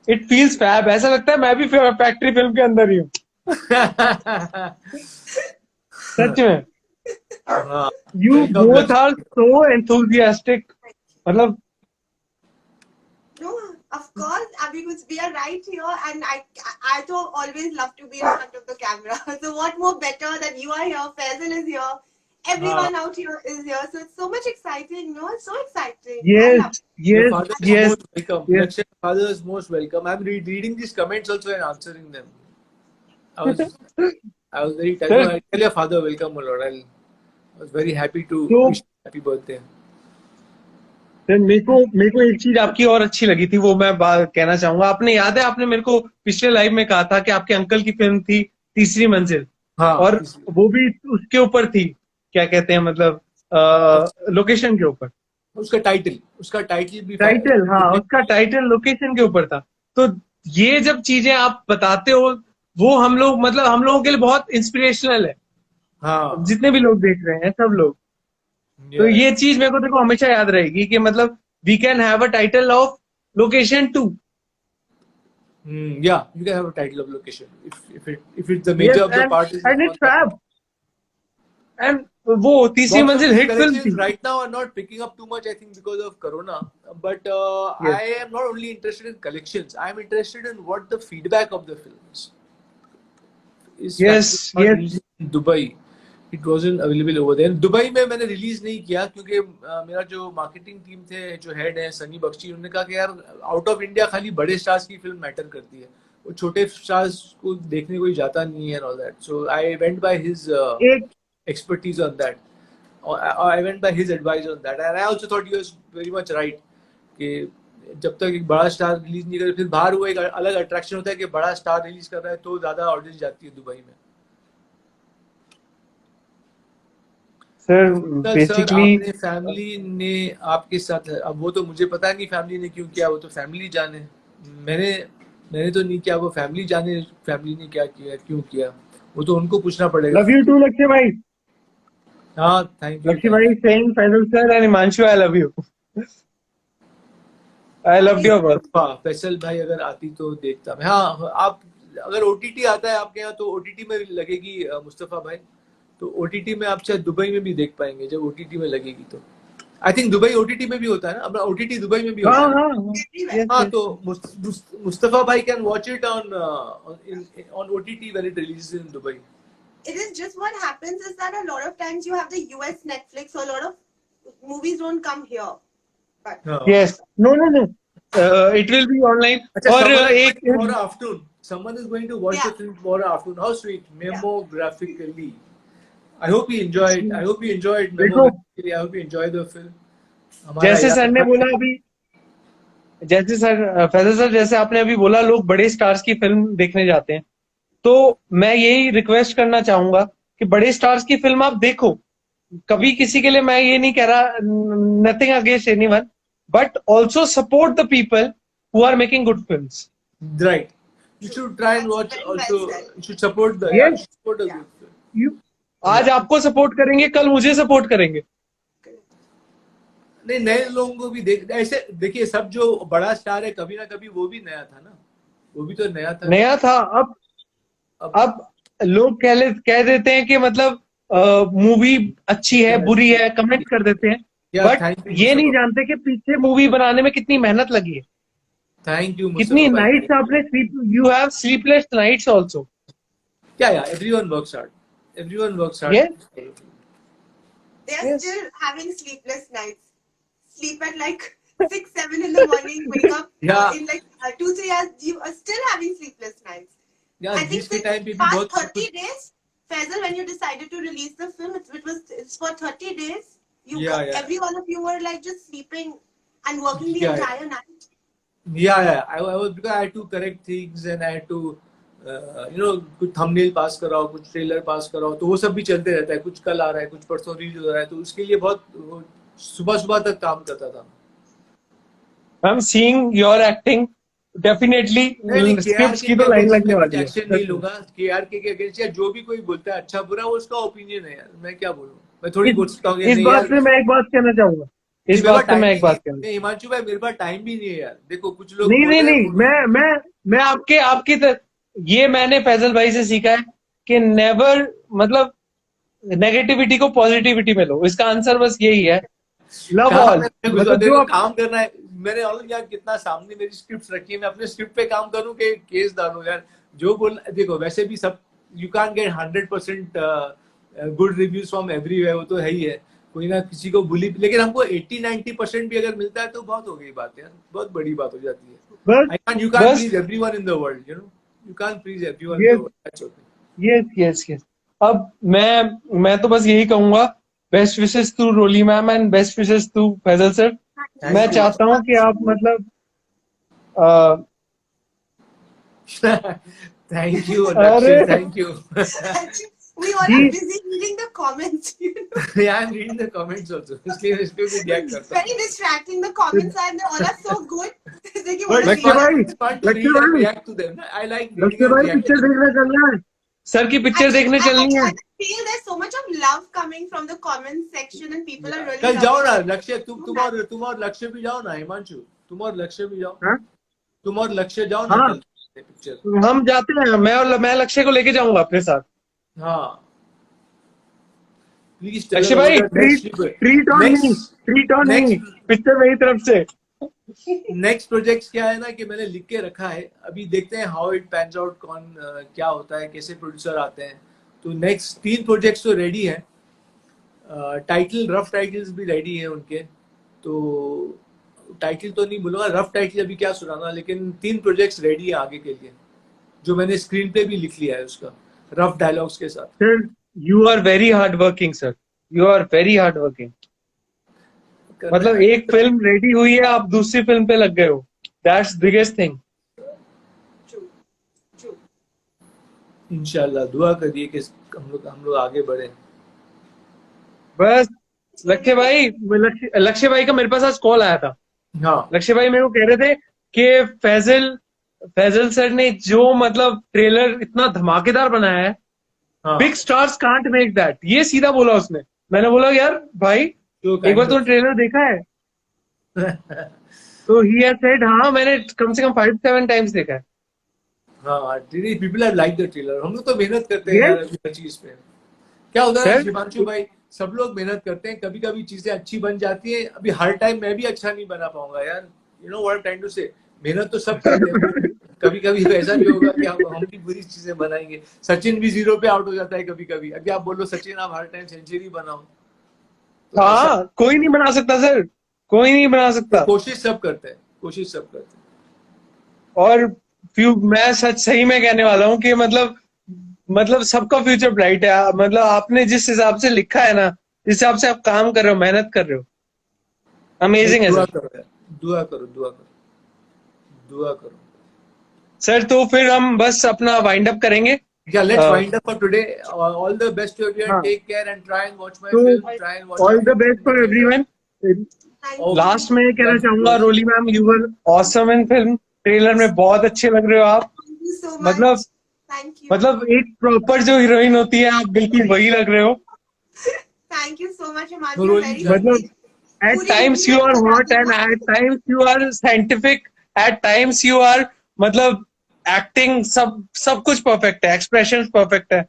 Speaker 1: इट फील्स फैब. ऐसा लगता है मैं भी फैक्ट्री फिल्म के अंदर ही हूँ सच में. You both are so enthusiastic. मतलब
Speaker 2: No, of course, because we are right here, and I I too always love to be in front of the camera. So what more better that you are here, Faisal is here, everyone out here is here. So it's so much exciting, no? It's so exciting. I love
Speaker 1: Yes,
Speaker 2: it.
Speaker 3: Your
Speaker 1: yes,
Speaker 3: father is
Speaker 1: yes,
Speaker 3: most welcome.
Speaker 1: yes.
Speaker 3: Lakshay, father is most welcome. I'm reading these comments also and answering them. I was very touched.
Speaker 1: Sir,
Speaker 3: No, I tell your father welcome, my lord. I was very happy to
Speaker 1: तो
Speaker 3: wish you happy birthday.
Speaker 1: Sir मेरे को एक चीज आपकी और अच्छी लगी थी, वो मैं बात कहना चाहूंगा। आपने याद है, आपने मेरे को पिछले लाइव में कहा था कि आपके अंकल की फिल्म थी तीसरी मंजिल,
Speaker 3: हाँ,
Speaker 1: और
Speaker 3: इसलिए
Speaker 1: वो भी उसके ऊपर थी, क्या कहते हैं, मतलब लोकेशन के ऊपर।
Speaker 3: उसका टाइटल भी
Speaker 1: टाइटल, हाँ, उसका टाइटल लोकेशन के ऊपर था। तो ये जब चीजें आप बताते हो, वो हम लोग, मतलब हम लोगों के लिए बहुत इंस्पिरेशनल है,
Speaker 3: हाँ,
Speaker 1: जितने भी लोग देख रहे हैं सब लोग। तो
Speaker 3: yeah.
Speaker 1: ये चीज मेरे को देखो हमेशा याद रहेगी कि मतलब we can have a title of location 2।
Speaker 3: Yeah, you can have a title of location if it's the major of the
Speaker 1: and
Speaker 3: part is
Speaker 1: and
Speaker 3: on
Speaker 1: it's
Speaker 3: that.
Speaker 1: Fab. And वो तीसरी
Speaker 3: Box
Speaker 1: मंजिल
Speaker 3: office
Speaker 1: hit film
Speaker 3: collections
Speaker 1: थी।
Speaker 3: right now are not picking up too much, I think, because of Corona. But
Speaker 1: yes,
Speaker 3: I am not only interested in collections. I am interested in what the feedback of the film is. Is
Speaker 1: yes,
Speaker 3: factory not
Speaker 1: yes
Speaker 3: released in Dubai. It wasn't available over there. Dubai में मैंने release नहीं किया क्योंकि मेरा जो marketing team थे, जो head है सनी बख्शी, उन्होंने कहा कि यार आउट ऑफ इंडिया खाली बड़े स्टार्स की फिल्म मैटर करती है, वो छोटे स्टार्स को देखने कोई जाता नहीं है, all that. So I went by his
Speaker 1: एक
Speaker 3: expertise on that. I went by his advice on that, and I also thought he was very much right कि जब तक एक बड़ा स्टार रिलीज नहीं करे, फिर बाहर वो एक अलग अट्रैक्शन होता है कि बड़ा स्टार रिलीज कर रहा है तो ज्यादा ऑडियंस जाती है दुबई में.
Speaker 1: सर
Speaker 3: सर
Speaker 1: बेसिकली
Speaker 3: आपने फैमिली ने आपके साथ, अब वो तो मुझे पता नहीं फैमिली ने क्यों किया, वो तो फैमिली जाने. मैंने मैंने तो नहीं किया, वो फैमिली जाने फैमिली ने क्या किया, क्यों किया, वो तो उनको पूछना पड़ेगा.
Speaker 1: लव यू टू लक्ष्य भाई।
Speaker 3: हाँ, थैंक यू.
Speaker 1: लक्ष्य भाई saying Faisal sir and Himanshu I love you. I love your work.
Speaker 3: हाँ, फैसल भाई अगर आती तो देखता मैं. हाँ, आप अगर ओटीटी आता है आपके यहाँ तो ओटीटी में लगेगी मुस्तफा भाई, तो ओटीटी में आप शायद दुबई में भी देख पाएंगे जब ओटीटी में लगेगी तो. आई थिंक दुबई ओटीटी में भी होता है ना, अब ओटीटी दुबई में भी
Speaker 1: हाँ
Speaker 3: होता है.
Speaker 1: हाँ
Speaker 2: Everywhere.
Speaker 3: हाँ, तो मुस्तफा भाई can watch it on OTT when it releases in Dubai.
Speaker 2: It is just what happens is that a lot of times you have the US Netflix, so a lot of movies don't come here. But
Speaker 3: हाँ.
Speaker 1: Yes, no no no, it will be online.
Speaker 3: अच्छा,
Speaker 1: और
Speaker 3: someone is
Speaker 1: एक
Speaker 3: going tomorrow afternoon. Someone is going to watch the
Speaker 2: Yeah.
Speaker 3: film tomorrow afternoon. How sweet. Memographically. I hope you enjoy it. I hope you enjoy it.
Speaker 1: देखो,
Speaker 3: Memographically. I hope you enjoy the film. हमारा
Speaker 1: जैसे
Speaker 3: यार-
Speaker 1: sir ने बोला अभी, जैसे sir Faizal sir, जैसे आपने अभी बोला लोग बड़े स्टार्स की फिल्म देखने जाते हैं, तो मैं यही रिक्वेस्ट करना चाहूंगा कि बड़े स्टार्स की फिल्म आप देखो। कभी किसी के लिए मैं ये नहीं कह रहा, nothing against anyone, but also support the people who are making good films.
Speaker 3: Right. You should try and watch
Speaker 2: Very well
Speaker 3: also.
Speaker 2: said.
Speaker 3: You should support the.
Speaker 1: Yes.
Speaker 3: Yeah, you should support the
Speaker 2: Yeah.
Speaker 3: good film.
Speaker 1: आज आपको support करेंगे, कल मुझे support करेंगे।
Speaker 3: नहीं, नए लोगों को भी ऐसे देखिए, सब जो बड़ा स्टार है कभी ना कभी वो भी नया था ना, वो भी तो नया था.
Speaker 1: नया था। अब लोग कह देते हैं कि मतलब मूवी अच्छी है बुरी है, कमेंट कर देते हैं,
Speaker 3: Yeah,
Speaker 1: बट
Speaker 3: thank you,
Speaker 1: ये नहीं
Speaker 3: Mustafa.
Speaker 1: जानते कि पीछे मूवी बनाने में कितनी मेहनत लगी है,
Speaker 3: Thank you,
Speaker 1: कितनी
Speaker 3: Mustafa.
Speaker 1: नाइट्स आपने you have sleepless nights also.
Speaker 3: Yeah, everyone works hard. Everyone works hard.
Speaker 1: Yes.
Speaker 2: they are
Speaker 1: Yes.
Speaker 2: still having sleepless nights. Sleep at like 6, 7 in the morning, wake up
Speaker 3: Yeah.
Speaker 2: in like 2, 3 hours. You are still having sleepless nights.
Speaker 3: Yeah,
Speaker 2: I think
Speaker 3: जिसके
Speaker 2: since
Speaker 3: time पे भी
Speaker 2: past
Speaker 3: बहुत
Speaker 2: 30 days, Faisal, when you decided to release the film, it's for 30 days.
Speaker 3: Yeah.
Speaker 2: Every one of you were like just sleeping and working the
Speaker 3: Yeah.
Speaker 2: entire night.
Speaker 3: Yeah. I was, because I had to correct things and I had to कुछ thumbnail पास कराओ, कुछ trailer पास कराओ, तो वो सब भी चलते रहता है. कुछ कल आ रहा है, कुछ परसों रिलीज हो रहा है, तो उसके लिए बहुत सुबह तक काम करता था.
Speaker 1: I am seeing your acting, definitely scripts की तो लाइन लगने वाली है।
Speaker 3: एक्शन नहीं लूंगा. KRK के अगेंस्ट या जो भी कोई बोलता है अच्छा बुरा, वो उसका ओपिनियन है यार, मैं क्या बोलूं. मैं थोड़ी बोल सकता हूँ
Speaker 1: इस बात पे मैं एक बात कहना चाहूंगा, इस बात पे मैं एक बात कहना,
Speaker 3: हिमांशु भाई, मेरे पास टाइम भी नहीं है यार. देखो कुछ लोग
Speaker 1: नहीं, मैं आपकी ये मैंने फैजल भाई से सीखा है कि नेवर, मतलब नेगेटिविटी को पॉजिटिविटी में लो। इसका आंसर बस यही है, लव ऑल। मतलब जो आप
Speaker 3: काम करना है, मैंने और यार कितना सामने मेरी स्क्रिप्ट रखी है, मैं अपने स्क्रिप्ट पे काम करूं कि केस डालूं यार. जो बोल देखो वैसे भी सब you can get 100% good reviews from everywhere, वो तो है ही है, कोई ना किसी को बुली, लेकिन हमको 80-90% भी अगर मिलता है तो बहुत हो गई बात यार, बहुत बड़ी बात हो जाती है।
Speaker 1: बस
Speaker 3: यू कैन
Speaker 1: बस
Speaker 3: please everyone in the world, you know, you can please everyone in
Speaker 1: ये
Speaker 3: the world, that's okay.
Speaker 1: Yes yes yes. अब मैं तो बस यही कहूंगा, best wishes to Roli ma'am and best wishes to Faisal sir.
Speaker 2: Thank
Speaker 1: मैं
Speaker 2: you so
Speaker 1: चाहता हूँ कि
Speaker 2: much.
Speaker 1: आप मतलब अ,
Speaker 3: थैंक यू
Speaker 1: अरे
Speaker 3: Lakshya, thank you.
Speaker 2: We all
Speaker 1: जी
Speaker 2: are busy reading the comments, you know.
Speaker 3: I am reading the comments also, इसलिए इसलिए भी रिएक्ट
Speaker 2: It's
Speaker 3: करता हूँ।
Speaker 2: very distracting. The comments are, they all are so good. Like you
Speaker 3: But
Speaker 2: want to
Speaker 1: लक्ष्य
Speaker 2: read
Speaker 1: भाई,
Speaker 2: them.
Speaker 3: it's fun to
Speaker 1: लक्ष्य
Speaker 3: read and
Speaker 1: भाई,
Speaker 3: react to them. I like reading
Speaker 1: लक्ष्य
Speaker 3: and
Speaker 1: भाई
Speaker 3: reacting.
Speaker 1: Picture देखने चलना है, sir की पिक्चर देखने चलनी है।
Speaker 2: I feel there's so much of love coming from the comment section and people are really
Speaker 3: कल जाओ ना
Speaker 2: loving it.
Speaker 3: लक्ष्य, तुम और लक्ष्य भी जाओ ना, हिमांशु तुम और लक्ष्य भी जाओ,
Speaker 1: हाँ
Speaker 3: तुम और लक्ष्य जाओ ना
Speaker 1: हाँ,
Speaker 3: कल पिक्चर।
Speaker 1: हम जाते हैं, मैं लक्ष्य को लेके जाऊंगा अपने साथ।
Speaker 3: हाँ प्लीज टेल
Speaker 1: लक्ष्य
Speaker 3: अबाउट
Speaker 1: भाई,
Speaker 3: the
Speaker 1: treat on me,
Speaker 3: next
Speaker 1: treat on me,
Speaker 3: next
Speaker 1: picture मेरी तरफ से।
Speaker 3: नेक्स्ट प्रोजेक्ट्स क्या है ना कि मैंने लिख के रखा है, अभी देखते हैं हाउ इट पैन्स आउट, कौन क्या होता है, कैसे प्रोड्यूसर आते हैं। तो नेक्स्ट 3 प्रोजेक्ट्स तो रेडी है, टाइटल रफ टाइटल्स भी रेडी है उनके, तो टाइटल तो नहीं बोलूंगा, रफ टाइटल अभी क्या सुनाना, लेकिन 3 प्रोजेक्ट्स रेडी है आगे के लिए, जो मैंने स्क्रीन पे भी लिख लिया है उसका, रफ डायलॉग्स के साथ।
Speaker 1: Sir you are very hard working sir, you are very hard working. मतलब एक फिल्म रेडी हुई है, आप दूसरी फिल्म पे लग गए हो, that's biggest thing.
Speaker 2: True. True.
Speaker 3: इंशाल्लाह दुआ करिए कि हम लोग आगे बढ़े।
Speaker 1: बस लक्ष्य भाई, लक्ष्य भाई का मेरे पास आज कॉल आया था।
Speaker 3: हाँ
Speaker 1: लक्ष्य भाई मेरे को कह रहे थे कि फैजल सर ने जो मतलब ट्रेलर इतना धमाकेदार बनाया है,
Speaker 3: हाँ
Speaker 1: big stars can't make that, ये सीधा बोला उसने। मैंने बोला यार भाई
Speaker 3: तो
Speaker 1: एक बार तुमने ट्रेलर देखा है? तो ही हैज सेड हाँ मैंने कम से कम 5-7 टाइम्स देखा है।
Speaker 3: हाँ people have like the trailer. हम लोग तो मेहनत करते हैं
Speaker 1: Yes.
Speaker 3: यार अभी हर चीज पे, क्या होता है
Speaker 1: Sir?
Speaker 3: शिवांशु भाई, सब लोग मेहनत करते हैं, कभी कभी चीजें अच्छी बन जाती है, अभी हर टाइम मैं भी अच्छा नहीं बना पाऊंगा यार, you know what I am trying to say, मेहनत तो सब करते हैं, कभी कभी ऐसा भी होगा कि हम भी बुरी चीजें बनाएंगे, सचिन भी 0 पे आउट हो जाता है कभी कभी, अभी आप बोलो सचिन आप हर टाइम सेंचुरी बनाओ, तो
Speaker 1: हाँ कोई नहीं बना सकता सर, कोई नहीं बना सकता।
Speaker 3: कोशिश सब करते हैं, कोशिश सब करते हैं।
Speaker 1: और मैं सही में कहने वाला हूँ कि मतलब सबका फ्यूचर ब्राइट है। मतलब आपने जिस हिसाब से लिखा है ना, जिस हिसाब से आप काम कर रहे हो, मेहनत कर रहे हो, अमेजिंग है
Speaker 3: दुआ
Speaker 1: सर।
Speaker 3: करो यार, दुआ करो, दुआ करो, दुआ करो
Speaker 1: सर तो फिर हम बस अपना वाइंड अप करेंगे।
Speaker 3: Yeah, let's wind up for today. All the best to everyone.
Speaker 1: हाँ,
Speaker 3: Take care and try and watch my
Speaker 1: तो
Speaker 3: film. Try and watch
Speaker 1: all
Speaker 3: my
Speaker 1: the best for
Speaker 3: film.
Speaker 1: Everyone.
Speaker 2: Thank you.
Speaker 1: Last में कहना
Speaker 3: Thank you.
Speaker 1: चाहूंगा Roli ma'am, you were awesome in film, trailer में बहुत अच्छे लग रहे हो आप।
Speaker 2: Thank you so
Speaker 1: मतलब
Speaker 2: much. Thank you.
Speaker 1: मतलब एक प्रॉपर जो हीरोइन होती है, आप बिल्कुल वही लग रहे हो।
Speaker 2: Thank you so much,
Speaker 3: No,
Speaker 2: Himanshu.
Speaker 3: Rolly,
Speaker 2: Very
Speaker 1: मतलब
Speaker 2: sweet.
Speaker 1: at
Speaker 2: पूरी
Speaker 1: times
Speaker 2: movie
Speaker 1: you are
Speaker 2: में
Speaker 1: hot and at times you are scientific, at times you are मतलब एक्टिंग सब कुछ परफेक्ट है, एक्सप्रेशन परफेक्ट है।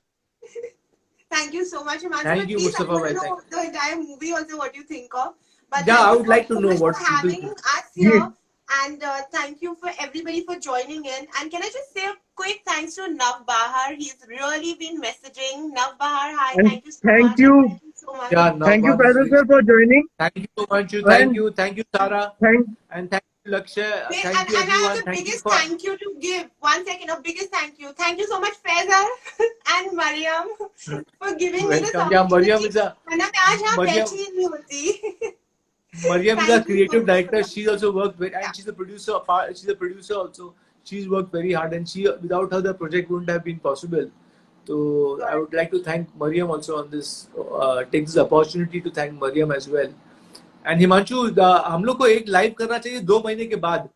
Speaker 2: Thank you so much, Himanshu.
Speaker 3: Thank
Speaker 2: But
Speaker 3: you,
Speaker 2: please, I
Speaker 3: Mustafa
Speaker 2: want
Speaker 3: bhai.
Speaker 2: to know
Speaker 3: Thank
Speaker 2: the entire movie also what you think of. But
Speaker 3: Yeah,
Speaker 2: thank
Speaker 3: I
Speaker 2: you
Speaker 3: would like to
Speaker 2: so
Speaker 3: know
Speaker 2: much
Speaker 3: what
Speaker 2: for
Speaker 3: people
Speaker 2: having
Speaker 3: think.
Speaker 2: us here. And thank you for everybody for joining in. And can I just say a quick thanks to Nav Bahar? He's really been messaging. Nav Bahar, hi,
Speaker 1: And
Speaker 2: thank you so
Speaker 1: thank
Speaker 2: much.
Speaker 1: you.
Speaker 2: Thank you so much.
Speaker 3: Yeah,
Speaker 1: Thank you,
Speaker 3: Navbad is
Speaker 1: Pedro
Speaker 3: really-
Speaker 1: sir, for joining.
Speaker 3: Thank you, Manchu.
Speaker 1: And
Speaker 3: Thank you, Tara.
Speaker 1: thank
Speaker 3: And thank you, Lakshay.
Speaker 2: Wait,
Speaker 3: Thank
Speaker 2: and
Speaker 3: you,
Speaker 2: I have
Speaker 3: everyone.
Speaker 2: the
Speaker 3: Thank you
Speaker 2: biggest
Speaker 3: for.
Speaker 2: thank you to give. 1 second, a biggest thank you. Thank you so much, Faisal and Mariam, for giving me this
Speaker 3: Welcome. Yeah, Mariam is a
Speaker 2: वरना मैं आज यहाँ
Speaker 3: Mariam-
Speaker 2: बैठी ही नहीं होती.
Speaker 3: Mariam is
Speaker 2: Thank
Speaker 3: a
Speaker 2: you
Speaker 3: creative
Speaker 2: so much.
Speaker 3: director. She's also worked with, and she's a producer. She's a producer also. She's worked very hard, and without her the project wouldn't have been possible. So I would like to thank Mariam also on this. Take this opportunity to thank Mariam as well. And Himanshu, हम लोग को एक live करना चाहिए 2 महीने के बाद,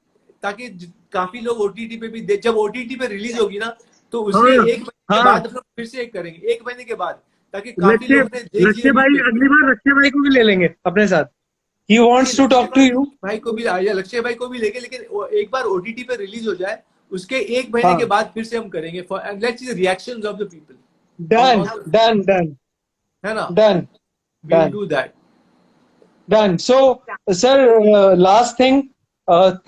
Speaker 3: ताकि काफी लोग OTT पे भी जब OTT पे रिलीज होगी ना, तो उसके
Speaker 1: हाँ,
Speaker 3: 1 महीने के
Speaker 1: हाँ।
Speaker 3: बाद हम लोग फिर से एक करेंगे, 1 महीने के बाद, ताकि काफी लोगों ने देख
Speaker 1: लक्ष्य
Speaker 3: लिया
Speaker 1: भाई,
Speaker 3: भी।
Speaker 1: अगली बार लक्ष्य भाई को भी ले लेंगे अपने साथ। He wants to talk to you.
Speaker 3: भाई को भी या लक्ष्य भाई को भी लेंगे, लेकिन एक बार OTT पे रिलीज हो जाए, उसके 1 महीने
Speaker 1: हाँ।
Speaker 3: के बाद फिर से हम करेंगे for and let's see the reactions of the people,
Speaker 1: Done.
Speaker 3: है ना?
Speaker 1: Done.
Speaker 3: We will
Speaker 1: Done.
Speaker 3: Do that.
Speaker 1: Done. So, sir, last thing,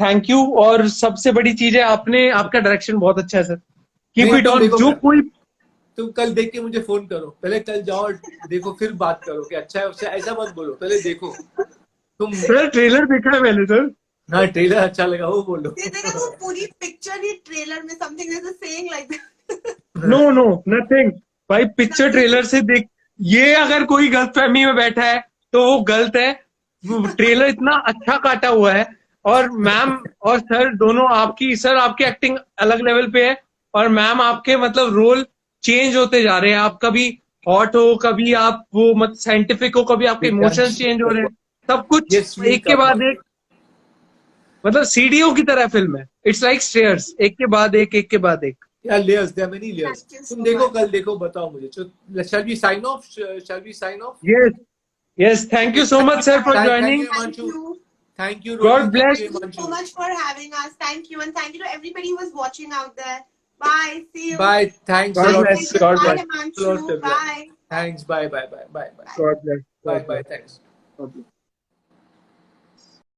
Speaker 1: thank you। और सबसे बड़ी चीज है, आपका डायरेक्शन बहुत अच्छा है सर। कीप
Speaker 3: नहीं,
Speaker 1: इट
Speaker 3: तुम
Speaker 1: ऑन।
Speaker 3: देखो
Speaker 1: जो
Speaker 3: कल,
Speaker 1: कोई
Speaker 3: तुम कल देख के मुझे फोन करो, पहले कल जाओ देखो फिर बात करो कि अच्छा है उससे, ऐसा मत बोलो, पहले देखो तुम।
Speaker 1: सर ट्रेलर देखा है मैंने सर।
Speaker 3: हाँ ट्रेलर अच्छा लगा वो बोलो।
Speaker 2: ये देखो वो पूरी पिक्चर ही ट्रेलर में something is saying like that.
Speaker 1: No no nothing भाई, पिक्चर ट्रेलर से देख, ये अगर कोई गलतफहमी में बैठा है तो वो गलत है। वो ट्रेलर इतना अच्छा काटा हुआ है, और मैम और सर दोनों आपकी, सर आपकी एक्टिंग अलग लेवल पे है, और मैम आपके मतलब रोल चेंज होते जा रहे हैं। आप कभी हॉट हो, कभी आप वो मतलब साइंटिफिक हो, कभी आपके इमोशंस चेंज हो रहे हैं, सब कुछ
Speaker 3: यस विल
Speaker 1: एक के
Speaker 3: कम।
Speaker 1: बाद एक, मतलब सीडीओ की तरह फिल्म है। इट्स लाइक स्टेयर्स, एक के बाद एक, एक के बाद एक।
Speaker 3: या layers, there many layers.
Speaker 2: Thank you
Speaker 3: तुम
Speaker 2: सो
Speaker 3: देखो
Speaker 2: मच।
Speaker 3: कल देखो, बताओ मुझे। Shall we sign off? Shall we sign off?
Speaker 1: Yes yes, thank
Speaker 3: Okay,
Speaker 1: you so
Speaker 3: thank
Speaker 1: much
Speaker 3: you,
Speaker 1: sir for
Speaker 3: thank
Speaker 1: joining.
Speaker 3: you,
Speaker 2: Thank
Speaker 3: Himanshu.
Speaker 2: you.
Speaker 3: Thank you, Rohit.
Speaker 1: God
Speaker 3: Thank
Speaker 1: bless.
Speaker 3: you,
Speaker 2: Thank you so
Speaker 3: Himanshu.
Speaker 2: much for having us. Thank you. And thank you to everybody who was watching out there. Bye. See you.
Speaker 3: Bye. Thanks a
Speaker 1: God
Speaker 3: lot,
Speaker 2: Bye,
Speaker 1: bless,
Speaker 3: Filter.
Speaker 2: Faisal.
Speaker 1: God
Speaker 2: Bye,
Speaker 1: bless,
Speaker 3: Thanks a lot,
Speaker 2: Himanshu.
Speaker 3: Filter.
Speaker 2: Bye.
Speaker 3: Thanks. Bye. Bye. Bye. Bye. Bye.
Speaker 2: Bye.
Speaker 1: God bless,
Speaker 3: Bye.
Speaker 1: God
Speaker 3: Bye.
Speaker 1: Bless,
Speaker 3: Thanks.
Speaker 1: God bless.